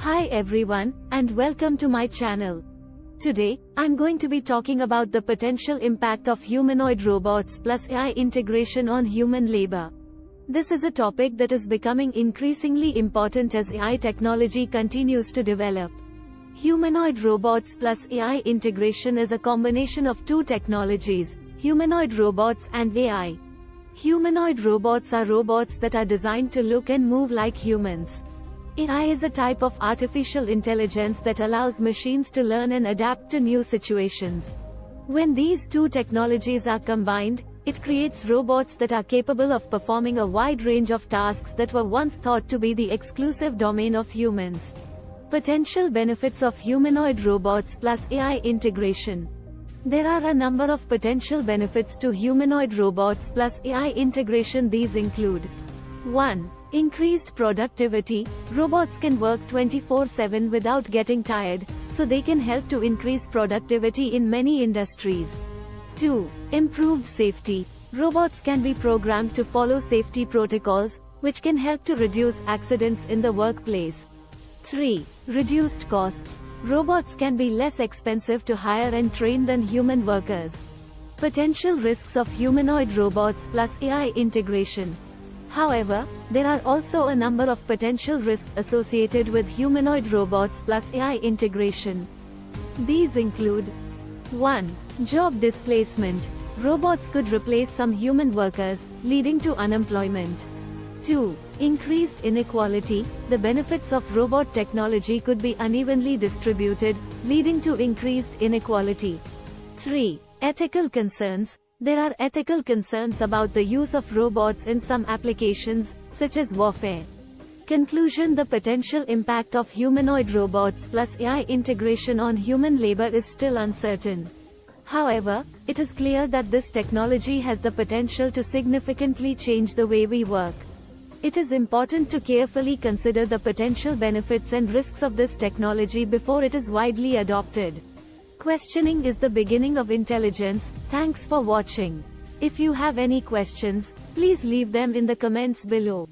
Hi everyone, and welcome to my channel. Today, I'm going to be talking about the potential impact of humanoid robots plus AI integration on human labor. This is a topic that is becoming increasingly important as AI technology continues to develop. Humanoid robots plus AI integration is a combination of two technologies, humanoid robots and AI. Humanoid robots are robots that are designed to look and move like humans. AI is a type of artificial intelligence that allows machines to learn and adapt to new situations. When these two technologies are combined, it creates robots that are capable of performing a wide range of tasks that were once thought to be the exclusive domain of humans. Potential benefits of humanoid robots plus AI integration. There are a number of potential benefits to humanoid robots plus AI integration. These include 1. Increased productivity. Robots can work 24/7 without getting tired, so they can help to increase productivity in many industries. 2. Improved safety. Robots can be programmed to follow safety protocols, which can help to reduce accidents in the workplace. 3. Reduced costs. Robots can be less expensive to hire and train than human workers. Potential risks of humanoid robots plus AI integration. However, there are also a number of potential risks associated with humanoid robots plus AI integration. These include 1. Job displacement. Robots could replace some human workers, leading to unemployment. 2. Increased inequality. The benefits of robot technology could be unevenly distributed, leading to increased inequality. 3. Ethical concerns. There are ethical concerns about the use of robots in some applications, such as warfare. Conclusion: the potential impact of humanoid robots plus AI integration on human labor is still uncertain. However, it is clear that this technology has the potential to significantly change the way we work. It is important to carefully consider the potential benefits and risks of this technology before it is widely adopted. Questioning is the beginning of intelligence. Thanks for watching. If you have any questions, please leave them in the comments below.